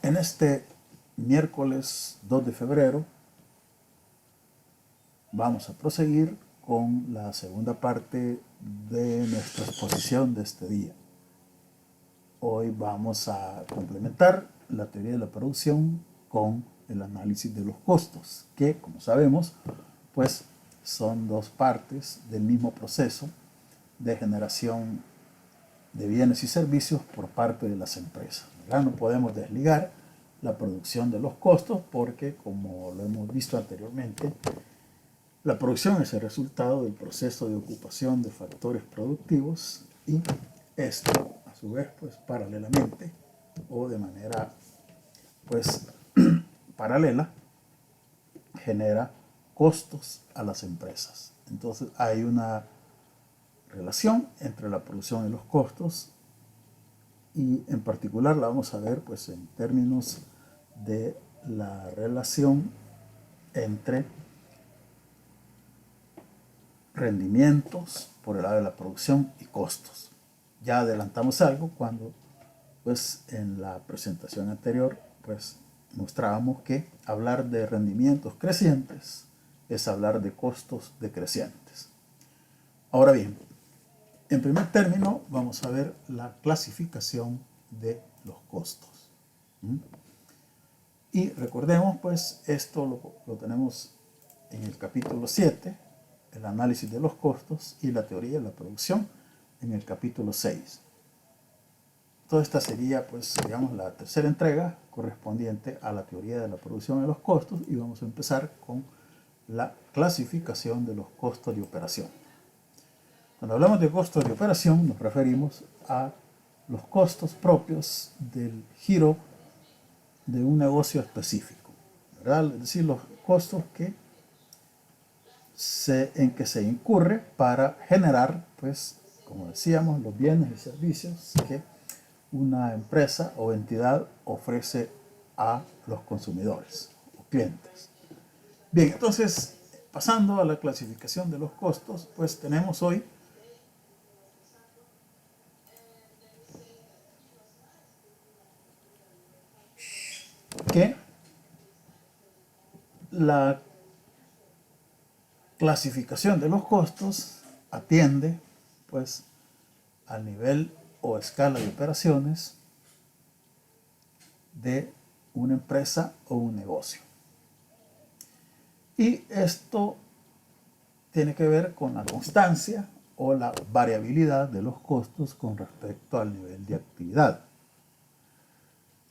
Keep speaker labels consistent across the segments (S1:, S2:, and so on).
S1: En este miércoles 2 de febrero vamos a proseguir con la segunda parte de nuestra exposición de este día. Hoy vamos a complementar la teoría de la producción con el análisis de los costos, que como sabemos, pues son dos partes del mismo proceso de generación de bienes y servicios por parte de las empresas. ¿Verdad? No podemos desligar la producción de los costos porque, como lo hemos visto anteriormente, la producción es el resultado del proceso de ocupación de factores productivos y esto, a su vez, pues paralelamente o de manera pues paralela, genera costos a las empresas. Entonces hay una relación entre la producción y los costos y en particular la vamos a ver pues en términos de la relación entre rendimientos por el lado de la producción y costos. Ya adelantamos algo cuando pues en la presentación anterior pues mostrábamos que hablar de rendimientos crecientes es hablar de costos decrecientes. Ahora bien, en primer término vamos a ver la clasificación de los costos. Y recordemos pues esto lo tenemos en el capítulo 7, el análisis de los costos y la teoría de la producción en el capítulo 6. Toda esta sería pues digamos la tercera entrega correspondiente a la teoría de la producción y los costos y vamos a empezar con la clasificación de los costos de operación. Cuando hablamos de costos de operación nos referimos a los costos propios del giro de un negocio específico, ¿verdad? Es decir, los costos en que se incurre para generar, pues, como decíamos, los bienes y servicios que una empresa o entidad ofrece a los consumidores o clientes. Bien, entonces, pasando a la clasificación de los costos, pues tenemos hoy que la clasificación de los costos atiende pues al nivel o escala de operaciones de una empresa o un negocio. Y esto tiene que ver con la constancia o la variabilidad de los costos con respecto al nivel de actividad.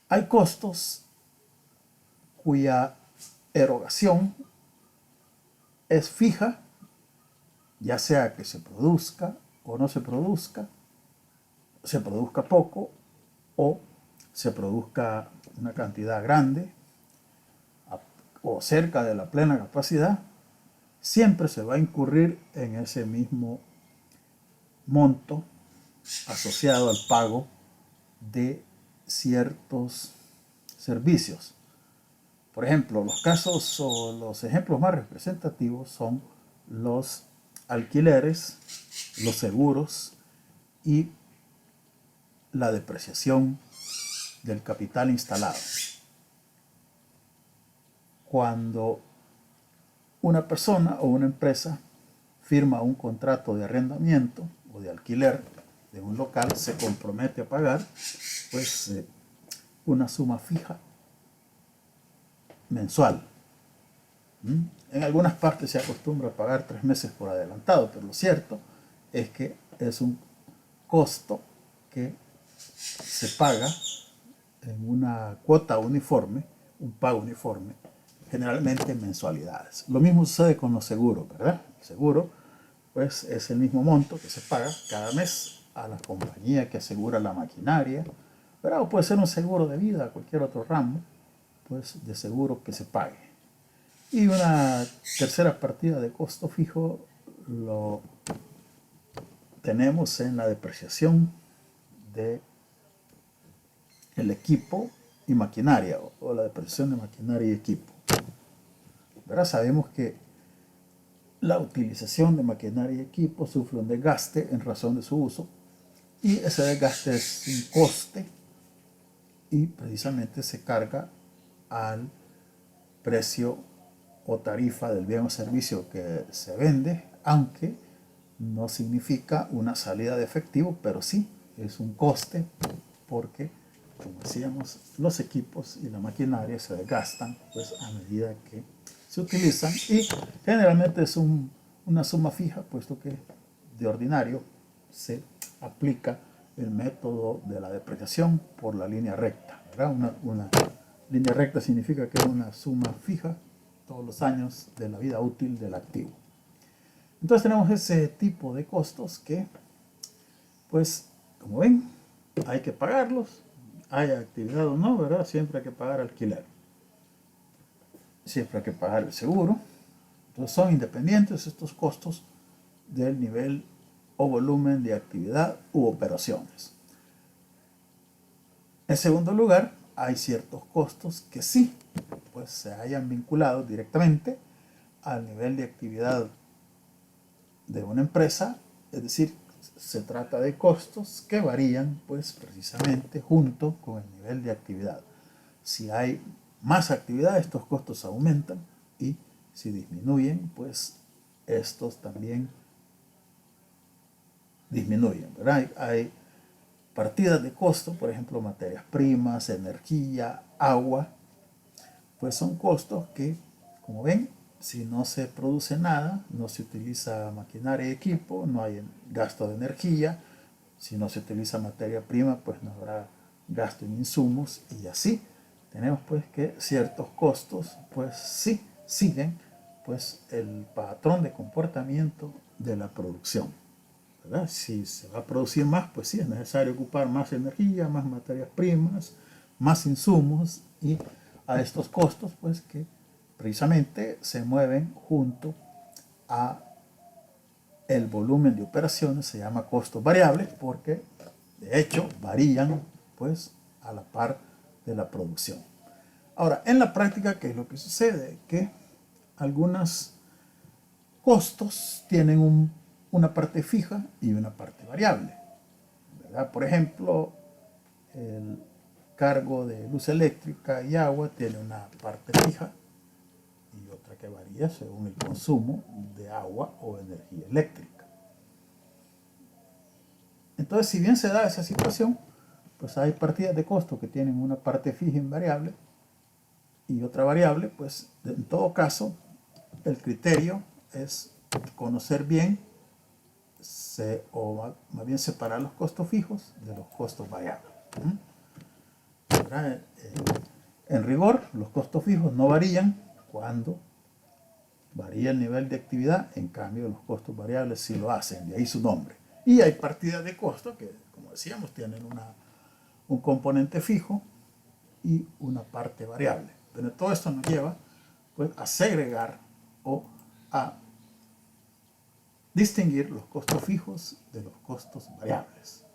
S1: Hay costos cuya erogación es fija, ya sea que se produzca o no se produzca poco o se produzca una cantidad grande o cerca de la plena capacidad, siempre se va a incurrir en ese mismo monto asociado al pago de ciertos servicios. Por ejemplo, los casos o los ejemplos más representativos son los alquileres, los seguros y la depreciación del capital instalado. Cuando una persona o una empresa firma un contrato de arrendamiento o de alquiler de un local, se compromete a pagar pues una suma fija mensual. En algunas partes se acostumbra a pagar 3 meses por adelantado, pero lo cierto es que es un costo que se paga en una cuota uniforme, un pago uniforme, generalmente en mensualidades. Lo mismo sucede con los seguros, ¿verdad? El seguro pues es el mismo monto que se paga cada mes a la compañía que asegura la maquinaria, ¿verdad? O puede ser un seguro de vida, cualquier otro ramo pues de seguro que se pague. Y una tercera partida de costo fijo lo tenemos en la depreciación de el equipo y maquinaria o la depreciación de maquinaria y equipo. ¿Verdad? Sabemos que la utilización de maquinaria y equipo sufre un desgaste en razón de su uso y ese desgaste es un coste y precisamente se carga al precio o tarifa del bien o servicio que se vende, aunque no significa una salida de efectivo, pero sí es un coste porque, como decíamos, los equipos y la maquinaria se desgastan pues, a medida que se utilizan y generalmente es una suma fija, puesto que de ordinario se aplica el método de la depreciación por la línea recta, ¿verdad? Una línea recta significa que es una suma fija todos los años de la vida útil del activo. Entonces tenemos ese tipo de costos que, pues, como ven, hay que pagarlos, haya actividad o no, ¿verdad? Siempre hay que pagar alquiler. Siempre hay que pagar el seguro. Entonces son independientes estos costos del nivel o volumen de actividad u operaciones. En segundo lugar, hay ciertos costos que sí, pues se hayan vinculado directamente al nivel de actividad de una empresa, es decir, se trata de costos que varían pues precisamente junto con el nivel de actividad. Si hay más actividad, estos costos aumentan y si disminuyen, pues estos también disminuyen, ¿verdad? Hay partidas de costo, por ejemplo, materias primas, energía, agua, pues son costos que, como ven, si no se produce nada, no se utiliza maquinaria y equipo, no hay gasto de energía, si no se utiliza materia prima, pues no habrá gasto en insumos y así. Tenemos pues que ciertos costos, pues sí, siguen pues el patrón de comportamiento de la producción, ¿verdad? Si se va a producir más, pues sí, es necesario ocupar más energía, más materias primas, más insumos y a estos costos, pues que precisamente se mueven junto a el volumen de operaciones, se llama costos variables porque de hecho varían pues a la par de la producción. Ahora, en la práctica, ¿qué es lo que sucede? Que algunos costos tienen una parte fija y una parte variable, ¿verdad? Por ejemplo, el cargo de luz eléctrica y agua tiene una parte fija y otra que varía según el consumo de agua o energía eléctrica. Entonces, si bien se da esa situación, pues hay partidas de costo que tienen una parte fija invariable y otra variable, pues en todo caso el criterio es conocer bien o más bien separar los costos fijos de los costos variables. En rigor, los costos fijos no varían cuando varía el nivel de actividad, en cambio los costos variables sí lo hacen, de ahí su nombre. Y hay partidas de costo que, como decíamos, tienen un componente fijo y una parte variable. Pero todo esto nos lleva pues, a segregar o a distinguir los costos fijos de los costos variables.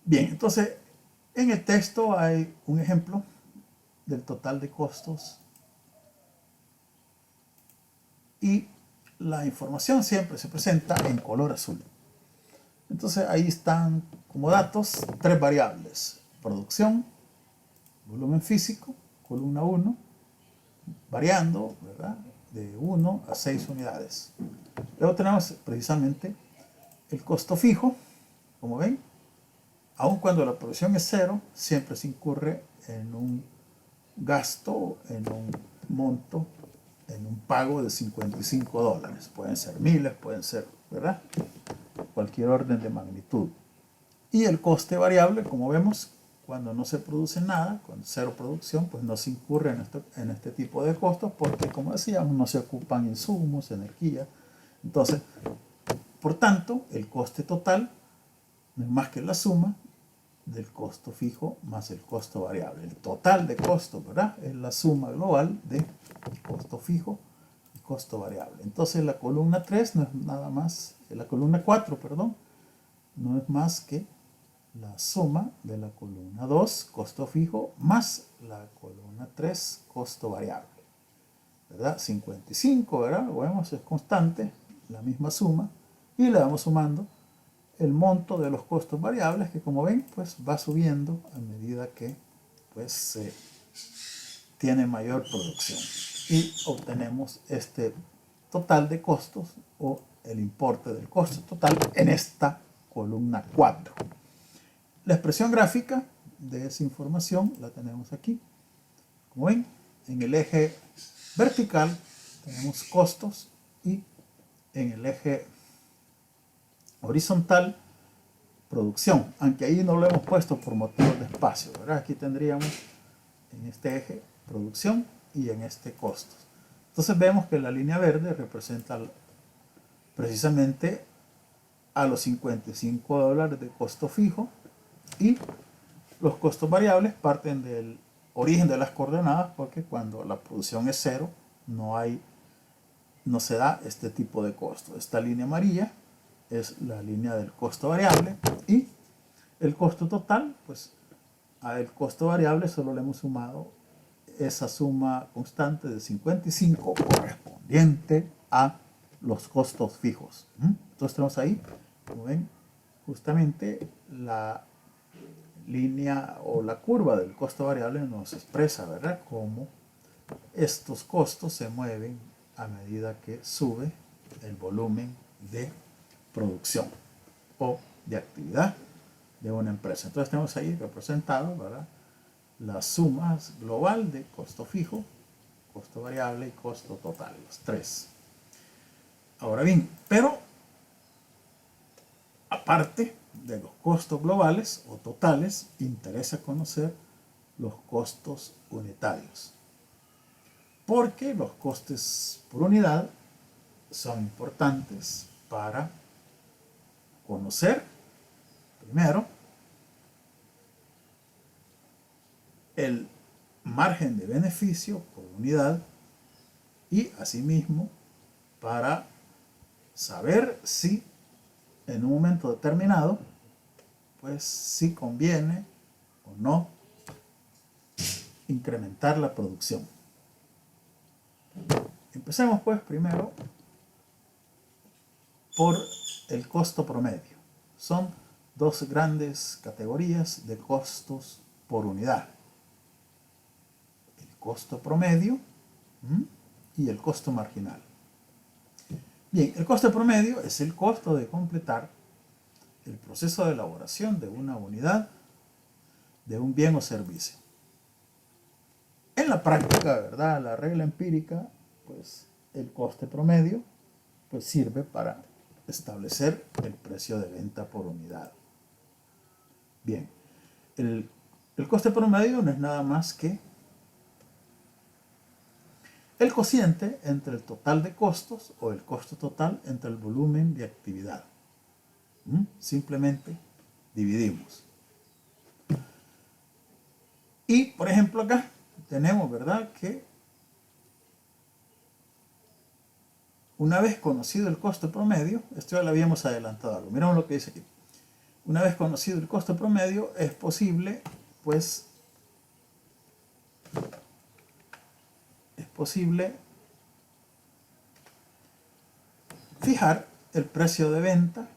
S1: Bien, entonces en el texto hay un ejemplo del total de costos y la información siempre se presenta en color azul. Entonces ahí están como datos tres variables: producción, volumen físico, columna 1, variando, ¿verdad?, de 1 a 6 unidades. Luego tenemos precisamente el costo fijo, como ven, aun cuando la producción es cero, siempre se incurre en un gasto, en un monto, en un pago de $55. Pueden ser miles, pueden ser, ¿verdad?, cualquier orden de magnitud. Y el coste variable, como vemos, cuando no se produce nada, con cero producción, pues no se incurre en este tipo de costos porque, como decíamos, no se ocupan insumos, energía. Entonces, por tanto, el coste total no es más que la suma del costo fijo más el costo variable. El total de costos, ¿verdad?, es la suma global de costo fijo y costo variable. Entonces la columna 3 no es nada más, la columna 4, perdón, no es más que la suma de la columna 2, costo fijo, más la columna 3, costo variable, ¿verdad? 55, ¿verdad? Lo vemos, es constante, la misma suma, y le vamos sumando el monto de los costos variables, que como ven, pues va subiendo a medida que pues se tiene mayor producción. Y obtenemos este total de costos o el importe del costo total en esta columna 4. La expresión gráfica de esa información la tenemos aquí. Como ven, en el eje vertical tenemos costos y en el eje horizontal producción, aunque ahí no lo hemos puesto por motivos de espacio, ¿verdad? Aquí tendríamos en este eje producción y en este costos. Entonces vemos que la línea verde representa precisamente a los $55 de costo fijo, y los costos variables parten del origen de las coordenadas, porque cuando la producción es cero no se da este tipo de costo. Esta línea amarilla es la línea del costo variable, y el costo total, pues al costo variable solo le hemos sumado esa suma constante de 55 correspondiente a los costos fijos. Entonces tenemos ahí, como ven, justamente la línea o la curva del costo variable nos expresa, ¿verdad?, cómo estos costos se mueven a medida que sube el volumen de producción o de actividad de una empresa. Entonces tenemos ahí representado, ¿verdad?, las sumas global de costo fijo, costo variable y costo total, los tres. Ahora bien, pero aparte de los costos globales o totales, interesa conocer los costos unitarios, porque los costes por unidad son importantes para conocer, primero, el margen de beneficio por unidad, y asimismo para saber si en un momento determinado pues si conviene o no incrementar la producción. Empecemos pues primero por el costo promedio. Son dos grandes categorías de costos por unidad: el costo promedio y el costo marginal. Bien, el costo promedio es el costo de completar el proceso de elaboración de una unidad de un bien o servicio. En la práctica, ¿verdad?, la regla empírica, pues el coste promedio pues sirve para establecer el precio de venta por unidad. Bien, el coste promedio no es nada más que el cociente entre el total de costos o el costo total entre el volumen de actividad. Simplemente dividimos. Y, por ejemplo, acá tenemos, ¿verdad?, que una vez conocido el costo promedio, esto ya lo habíamos adelantado algo, miramos lo que dice aquí. Una vez conocido el costo promedio, es posible, pues, fijar el precio de venta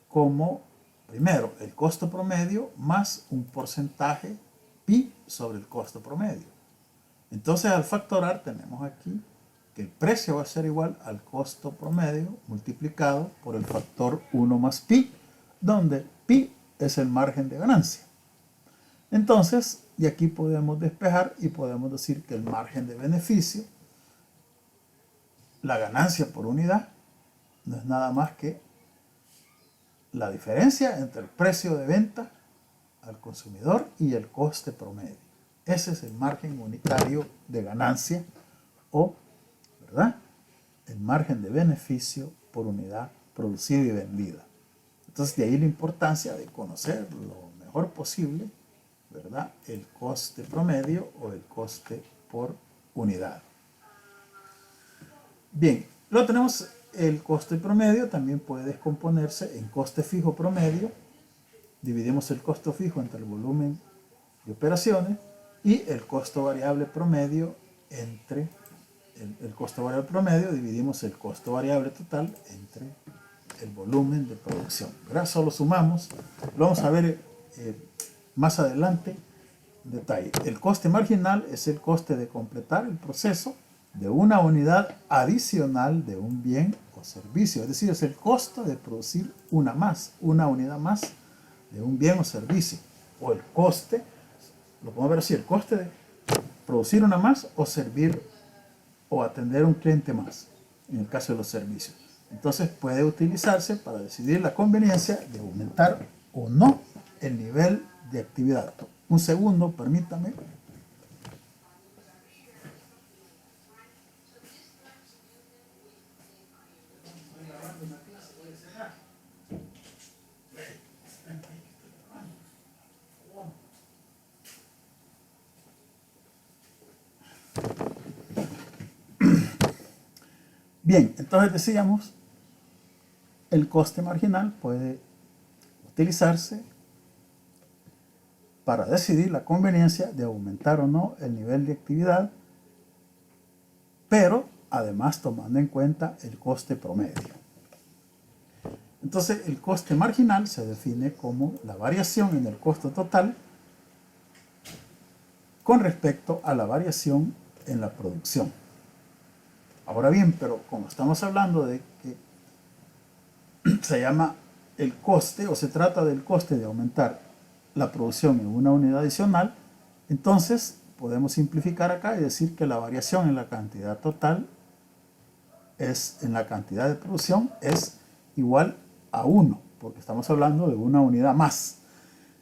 S1: como, primero, el costo promedio más un porcentaje pi sobre el costo promedio. Entonces, al factorar, tenemos aquí que el precio va a ser igual al costo promedio multiplicado por el factor 1 más pi, donde pi es el margen de ganancia. Entonces, de aquí podemos despejar y podemos decir que el margen de beneficio, la ganancia por unidad, no es nada más que la diferencia entre el precio de venta al consumidor y el coste promedio. Ese es el margen unitario de ganancia o, ¿verdad?, el margen de beneficio por unidad producida y vendida. Entonces, de ahí la importancia de conocer lo mejor posible, ¿verdad?, el coste promedio o el coste por unidad. Bien, luego tenemos el coste promedio, también puede descomponerse en coste fijo promedio. Dividimos el costo fijo entre el volumen de operaciones y el costo variable promedio entre el costo variable promedio, dividimos el costo variable total entre el volumen de producción, ¿verdad? Solo sumamos, lo vamos a ver más adelante en detalle. El coste marginal es el coste de completar el proceso de una unidad adicional de un bien o servicio, es decir, es el costo de producir una unidad más de un bien o servicio, o el coste, lo podemos ver así, el coste de producir una más o servir o atender a un cliente más, en el caso de los servicios. Entonces puede utilizarse para decidir la conveniencia de aumentar o no el nivel de actividad. Un segundo, permítame. Bien, entonces decíamos, el coste marginal puede utilizarse para decidir la conveniencia de aumentar o no el nivel de actividad, pero además tomando en cuenta el coste promedio. Entonces, el coste marginal se define como la variación en el costo total con respecto a la variación en la producción. Ahora bien, pero como estamos hablando de que se llama el coste, o se trata del coste de aumentar la producción en una unidad adicional, entonces podemos simplificar acá y decir que la variación en la cantidad total en la cantidad de producción es igual a 1, porque estamos hablando de una unidad más.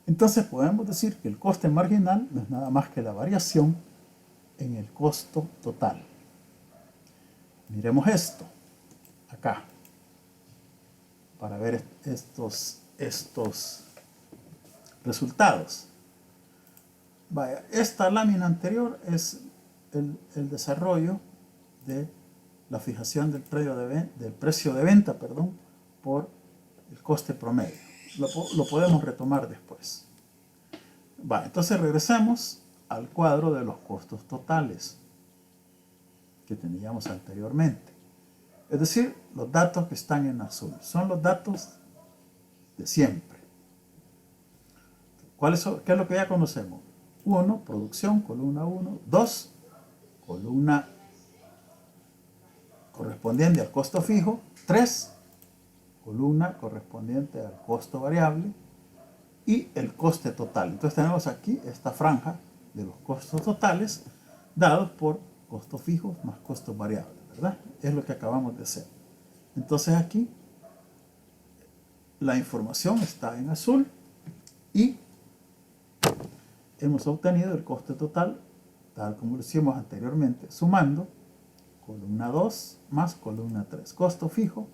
S1: Entonces podemos decir que el coste marginal no es nada más que la variación en el costo total. Miremos esto acá para ver estos resultados. Vaya, esta lámina anterior es el desarrollo de la fijación del precio de venta, por el coste promedio. Lo podemos retomar después. Entonces regresamos al cuadro de los costos totales que teníamos anteriormente. Es decir, los datos que están en azul son los datos de siempre. ¿Qué es lo que ya conocemos? 1, producción, columna 1. 2, columna correspondiente al costo fijo. 3, columna correspondiente al costo variable. Y el coste total. Entonces tenemos aquí esta franja de los costos totales dados por costos fijos más costos variables, ¿verdad? Es lo que acabamos de hacer. Entonces aquí la información está en azul y hemos obtenido el coste total tal como lo hicimos anteriormente, sumando columna 2 más columna 3. Costo fijo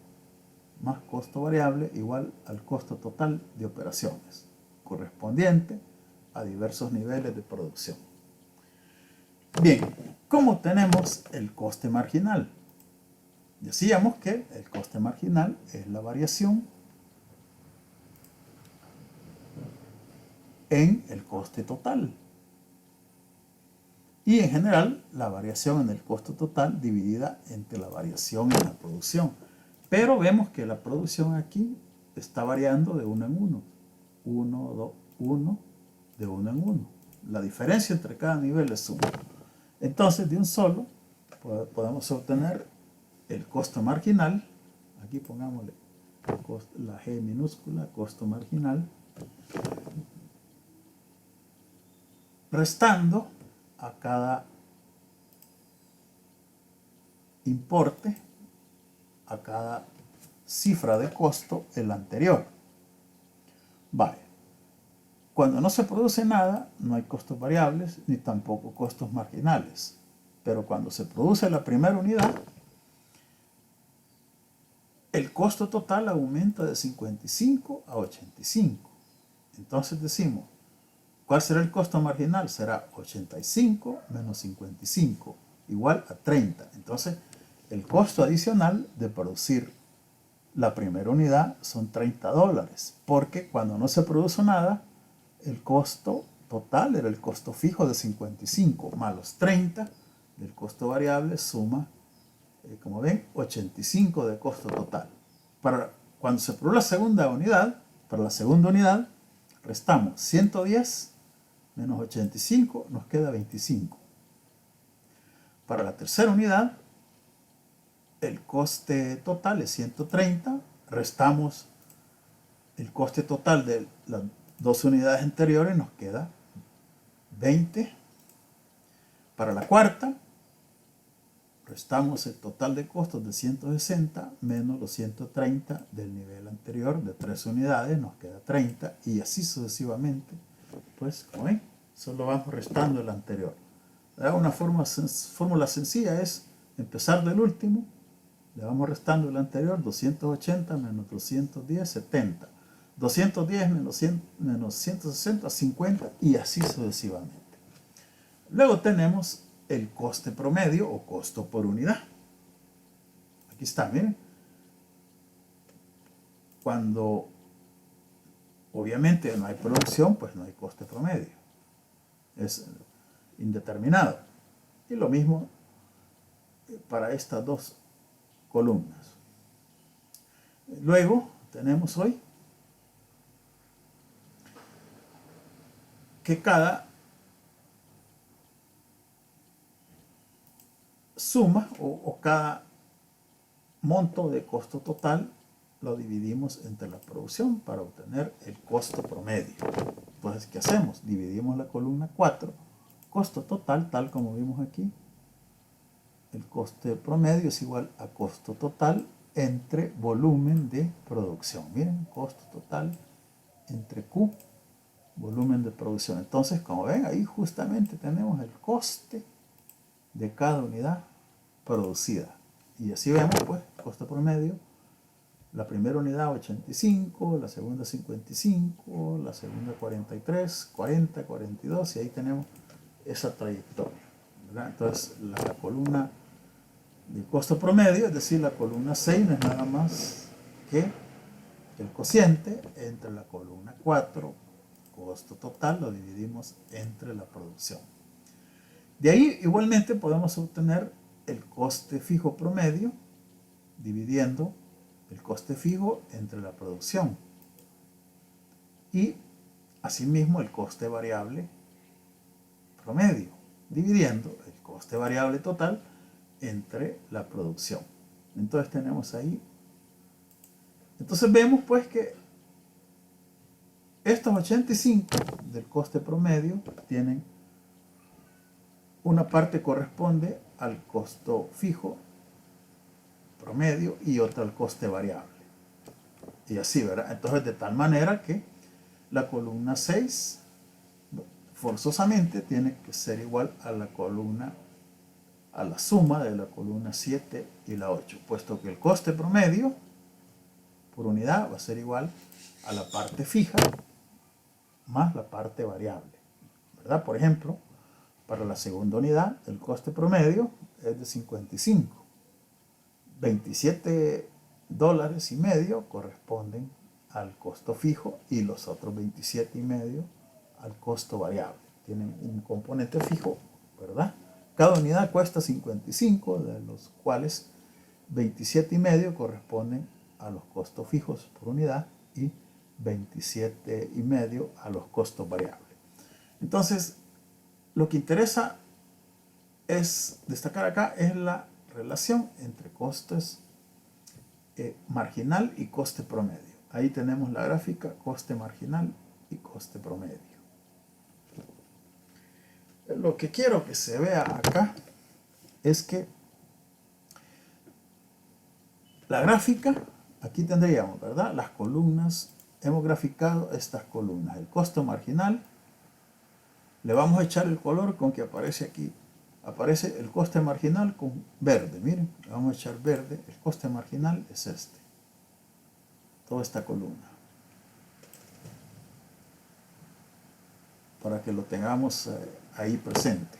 S1: más costo variable igual al costo total de operaciones, correspondiente a diversos niveles de producción. Bien, ¿cómo tenemos el coste marginal? Decíamos que el coste marginal es la variación en el coste total. Y en general, la variación en el costo total dividida entre la variación en la producción. Pero vemos que la producción aquí está variando de 1 en 1. 1, 2, 1, de 1 en 1. La diferencia entre cada nivel es 1. Entonces, de un solo, podemos obtener el costo marginal. Aquí pongámosle la G minúscula, costo marginal, restando a cada importe, a cada cifra de costo, el anterior. Cuando no se produce nada, no hay costos variables ni tampoco costos marginales. Pero cuando se produce la primera unidad, el costo total aumenta de 55 a 85. Entonces decimos, ¿cuál será el costo marginal? Será 85 menos 55, igual a 30. Entonces, el costo adicional de producir la primera unidad son $30, porque cuando no se produce nada, el costo total era el costo fijo de 55, más los 30 del costo variable suma, como ven, 85 de costo total. cuando se probó la segunda unidad, para la segunda unidad, restamos 110 menos 85, nos queda 25. Para la tercera unidad, el coste total es 130, restamos el coste total de las dos unidades anteriores, nos queda 20. Para la cuarta, restamos el total de costos de 160 menos los 130 del nivel anterior de 3 unidades, nos queda 30 y así sucesivamente. Pues, como ven, solo vamos restando el anterior. Una fórmula sencilla es empezar del último, le vamos restando el anterior, 280 menos 210, 70. 210 menos 160, 50 y así sucesivamente. Luego tenemos el coste promedio o costo por unidad. Aquí está, miren. Cuando obviamente no hay producción, pues no hay coste promedio. Es indeterminado. Y lo mismo para estas dos columnas. Luego tenemos hoy que cada suma o cada monto de costo total lo dividimos entre la producción para obtener el costo promedio. Entonces, ¿qué hacemos? Dividimos la columna 4, costo total, tal como vimos aquí. El coste promedio es igual a costo total entre volumen de producción. Miren, costo total entre Q, volumen de producción. Entonces, como ven, ahí justamente tenemos el coste de cada unidad producida. Y así vemos, pues, costo promedio. La primera unidad 85, la segunda 55, la segunda 43, 40, 42, y ahí tenemos esa trayectoria, ¿verdad? Entonces, la columna de costo promedio, es decir, la columna 6 no es nada más que el cociente entre la columna 4, costo total, lo dividimos entre la producción. De ahí igualmente podemos obtener el coste fijo promedio dividiendo el coste fijo entre la producción y asimismo el coste variable promedio dividiendo el coste variable total entre la producción. Entonces tenemos ahí, entonces vemos pues que estos 85 del coste promedio tienen una parte corresponde al costo fijo promedio y otra al coste variable. Y así, ¿verdad? Entonces, de tal manera que la columna 6 forzosamente tiene que ser igual a la columna, a la suma de la columna 7 y la 8, puesto que el coste promedio por unidad va a ser igual a la parte fija más la parte variable, ¿verdad? Por ejemplo, para la segunda unidad, el coste promedio es de 55. 27 dólares y medio corresponden al costo fijo y los otros 27 y medio al costo variable. Tienen un componente fijo, ¿verdad? Cada unidad cuesta 55, de los cuales 27 y medio corresponden a los costos fijos por unidad y 27 y medio a los costos variables. Entonces, lo que interesa es destacar acá es la relación entre costes marginal y coste promedio. Ahí tenemos la gráfica coste marginal y coste promedio. Lo que quiero que se vea acá es que la gráfica, aquí tendríamos, ¿verdad? Las columnas, hemos graficado estas columnas. El costo marginal, le vamos a echar el color con que aparece aquí. Aparece el coste marginal con verde, miren, le vamos a echar verde, el coste marginal es este, toda esta columna, para que lo tengamos ahí presente.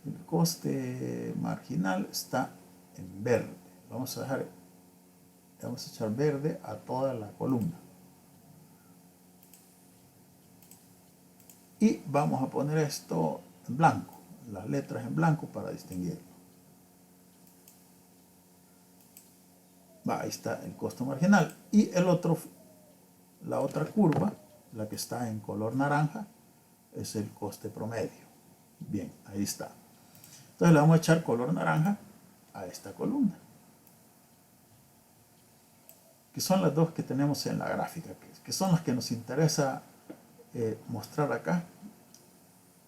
S1: El coste marginal está en verde, vamos a echar verde a toda la columna. Y vamos a poner esto en blanco, las letras en blanco para distinguirlo. Ahí está el costo marginal. Y la otra curva, la que está en color naranja, es el coste promedio. Bien, ahí está. Entonces le vamos a echar color naranja a esta columna, que son las dos que tenemos en la gráfica, que son las que nos interesa mostrar acá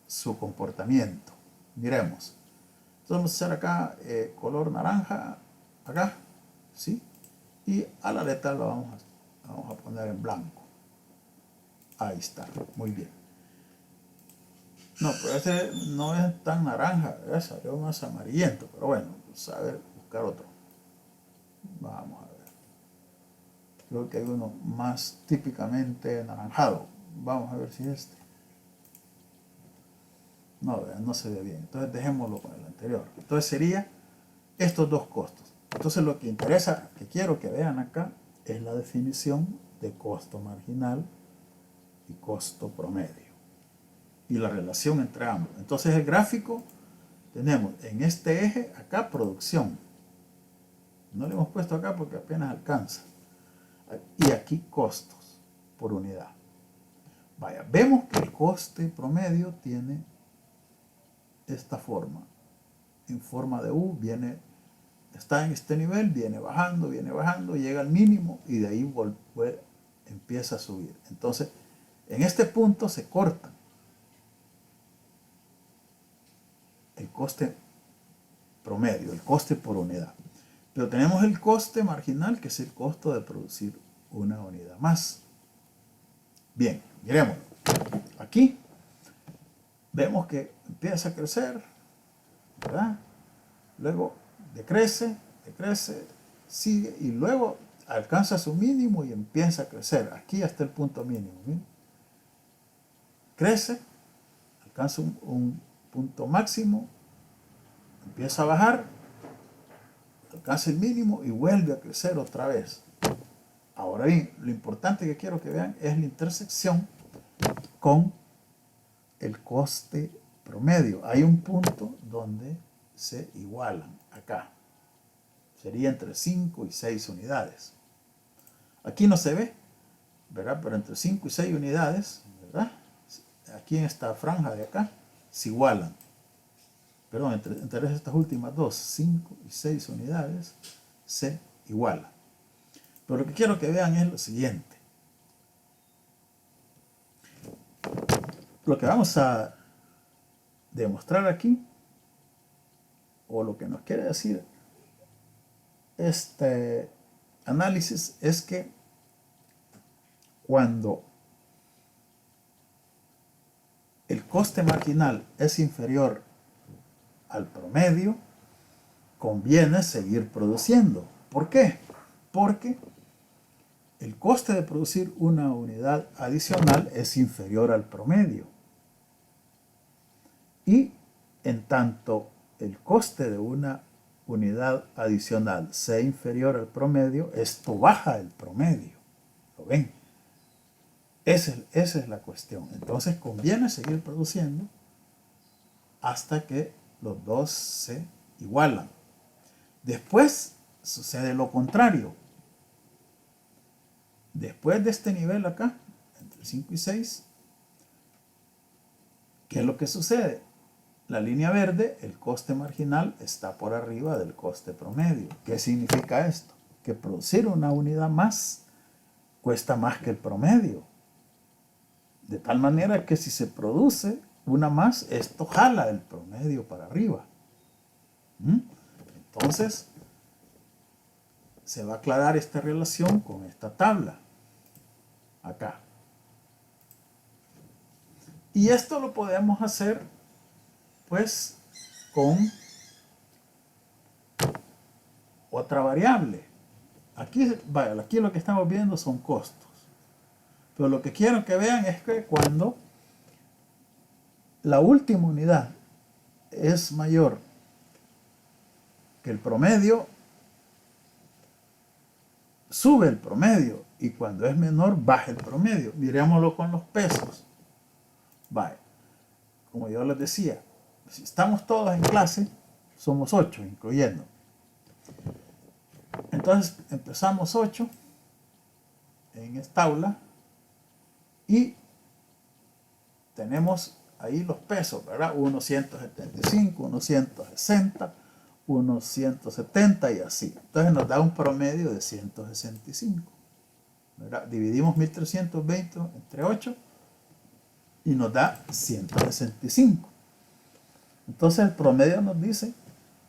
S1: su comportamiento. Miremos. Entonces vamos a hacer acá color naranja, acá, ¿sí? Y a la letra la vamos a poner en blanco. Ahí está, muy bien. No, pero este no es tan naranja, salió más amarillento, pero bueno, pues a ver, buscar otro. Vamos a ver. Creo que hay uno más típicamente anaranjado. Vamos a ver si es este. No, no se ve bien. Entonces dejémoslo con el anterior. Entonces sería estos dos costos. Entonces lo que interesa, que quiero que vean acá, es la definición de costo marginal y costo promedio. Y la relación entre ambos. Entonces el gráfico, tenemos en este eje, acá producción. No le hemos puesto acá porque apenas alcanza. Y aquí costos por unidad. Vaya, vemos que el coste promedio tiene esta forma. En forma de U, está en este nivel, viene bajando, llega al mínimo y de ahí empieza a subir. Entonces, en este punto se corta el coste promedio, el coste por unidad. Pero tenemos el coste marginal, que es el costo de producir una unidad más. Bien, miremoslo. Aquí vemos que empieza a crecer, ¿verdad? Luego decrece, sigue y luego alcanza su mínimo y empieza a crecer. Aquí hasta el punto mínimo. ¿Bien? Crece, alcanza un punto máximo, empieza a bajar, alcanza el mínimo y vuelve a crecer otra vez. Ahora bien, lo importante que quiero que vean es la intersección con el coste promedio. Hay un punto donde se igualan acá. Sería entre 5 y 6 unidades. Aquí no se ve, ¿verdad? Pero entre 5 y 6 unidades, ¿verdad? Aquí en esta franja de acá se igualan. Perdón, entre estas últimas dos, 5 y 6 unidades, se igualan. Pero lo que quiero que vean es lo siguiente. Lo que vamos a demostrar aquí, o lo que nos quiere decir este análisis, es que cuando el coste marginal es inferior al promedio, conviene seguir produciendo. ¿Por qué? Porque el coste de producir una unidad adicional es inferior al promedio. Y en tanto el coste de una unidad adicional sea inferior al promedio, esto baja el promedio. ¿Lo ven? Esa es la cuestión. Entonces conviene seguir produciendo hasta que los dos se igualan. Después sucede lo contrario. Después de este nivel acá, entre 5 y 6, ¿qué es lo que sucede? La línea verde, el coste marginal, está por arriba del coste promedio. ¿Qué significa esto? Que producir una unidad más cuesta más que el promedio. De tal manera que si se produce una más, esto jala el promedio para arriba. Entonces, se va a aclarar esta relación con esta tabla. Acá. Y esto lo podemos hacer, pues, con otra variable. Aquí lo que estamos viendo son costos. Pero lo que quiero que vean es que cuando la última unidad es mayor que el promedio, sube el promedio, y cuando es menor, baja el promedio. Mirémoslo con los pesos. Como yo les decía, si estamos todos en clase, somos 8, incluyendo. Entonces empezamos 8 en esta aula y tenemos ahí los pesos, ¿verdad? Unos 175, unos 160, unos 170 y así. Entonces nos da un promedio de 165. ¿Verdad? Dividimos 1320 entre 8 y nos da 165. Entonces el promedio nos dice,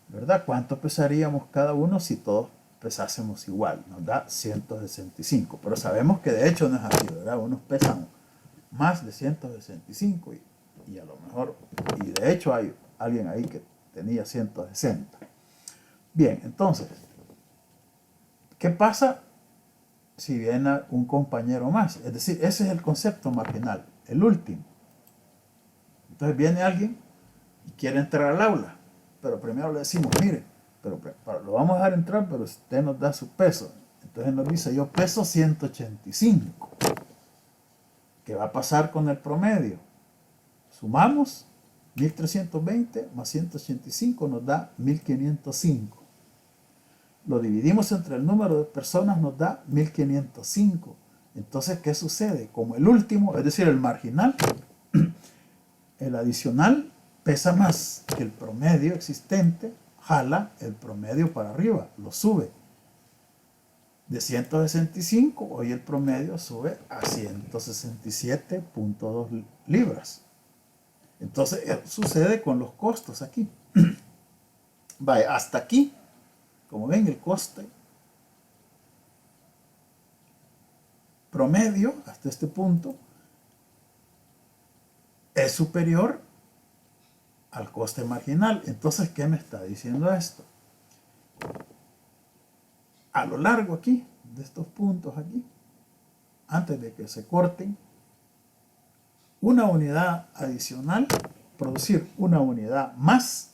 S1: ¿verdad? ¿Cuánto pesaríamos cada uno si todos pesásemos igual? Nos da 165. Pero sabemos que de hecho no es así, ¿verdad? Unos pesan más de 165 y a lo mejor, y de hecho hay alguien ahí que tenía 160. Bien, entonces, ¿qué pasa si viene un compañero más? Es decir, ese es el concepto marginal, el último. Entonces viene alguien y quiere entrar al aula, pero primero le decimos, mire, pero lo vamos a dejar entrar, pero usted nos da su peso. Entonces nos dice, yo peso 185. ¿Qué va a pasar con el promedio? Sumamos 1320 más 185 nos da 1505. Lo dividimos entre el número de personas, nos da 1505. Entonces, ¿qué sucede? Como el último, es decir, el marginal, el adicional pesa más que el promedio existente, jala el promedio para arriba, lo sube. De 165, hoy el promedio sube a 167.2 libras. Entonces, sucede con los costos aquí. Vaya, hasta aquí, como ven, el coste promedio, hasta este punto, es superior al coste marginal. Entonces, ¿qué me está diciendo esto? A lo largo aquí, de estos puntos aquí, antes de que se corten, una unidad adicional, producir una unidad más,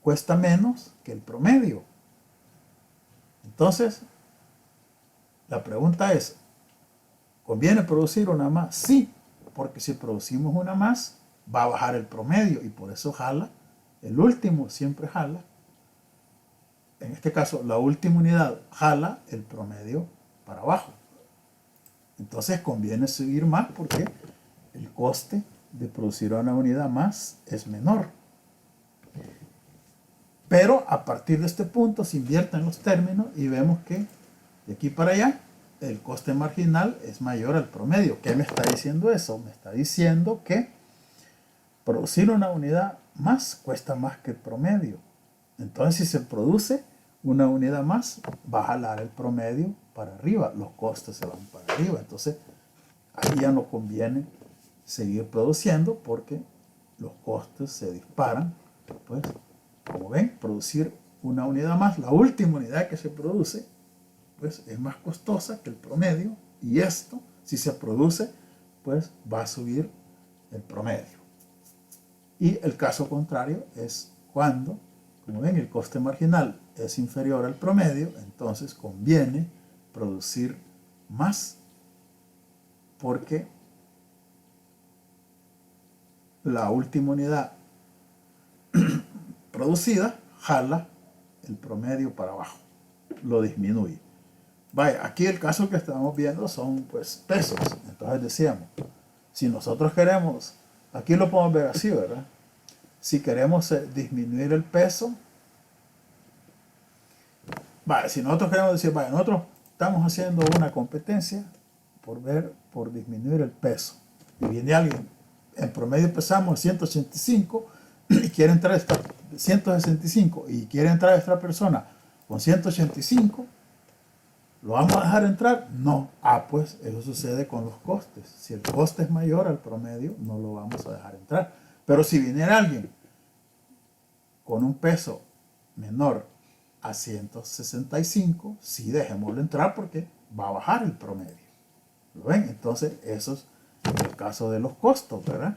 S1: cuesta menos que el promedio. Entonces, la pregunta es, ¿conviene producir una más? Sí, porque si producimos una más, va a bajar el promedio y por eso jala, el último siempre jala. En este caso, la última unidad jala el promedio para abajo. Entonces conviene subir más porque el coste de producir una unidad más es menor. Pero a partir de este punto se invierten los términos y vemos que de aquí para allá el coste marginal es mayor al promedio. ¿Qué me está diciendo eso? Me está diciendo que producir una unidad más cuesta más que el promedio. Entonces si se produce una unidad más, va a jalar el promedio para arriba, los costes se van para arriba. Entonces ahí ya no conviene seguir produciendo porque los costes se disparan. Pues como ven, producir una unidad más, la última unidad que se produce, pues es más costosa que el promedio, y esto, si se produce, pues va a subir el promedio. Y el caso contrario es cuando, como ven, el coste marginal es inferior al promedio, entonces conviene producir más porque la última unidad producida jala el promedio para abajo, lo disminuye. Vaya, aquí el caso que estamos viendo son pues pesos. Entonces decíamos, si nosotros queremos, aquí lo podemos ver así, ¿verdad? Si queremos disminuir el peso, vaya, si nosotros queremos decir, vaya, nosotros estamos haciendo una competencia por disminuir el peso. Y viene alguien, en promedio pesamos 185 y quiere entrar esta 165 y quiere entrar esta persona con 185, ¿lo vamos a dejar entrar? No. Pues eso sucede con los costes. Si el coste es mayor al promedio, no lo vamos a dejar entrar. Pero si viniera alguien con un peso menor a 165, sí dejémoslo entrar porque va a bajar el promedio. ¿Lo ven? Entonces, eso es el caso de los costos, ¿verdad?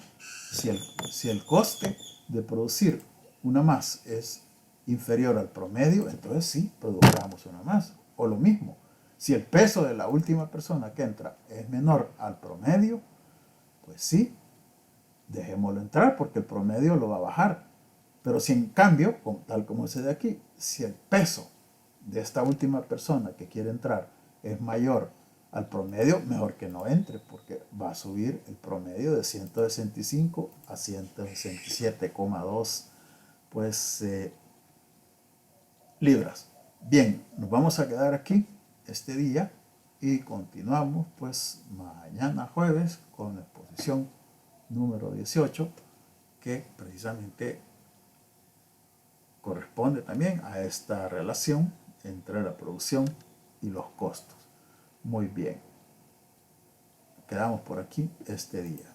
S1: Si el coste de producir una más es inferior al promedio, entonces sí, produzcamos una más. O lo mismo, si el peso de la última persona que entra es menor al promedio, pues sí, dejémoslo entrar porque el promedio lo va a bajar. Pero si en cambio, tal como ese de aquí, si el peso de esta última persona que quiere entrar es mayor al promedio, mejor que no entre, porque va a subir el promedio de 165 a 167,2 pues, libras. Bien, nos vamos a quedar aquí este día y continuamos pues mañana jueves con la exposición número 18, que precisamente corresponde también a esta relación entre la producción y los costos. Muy bien, quedamos por aquí este día.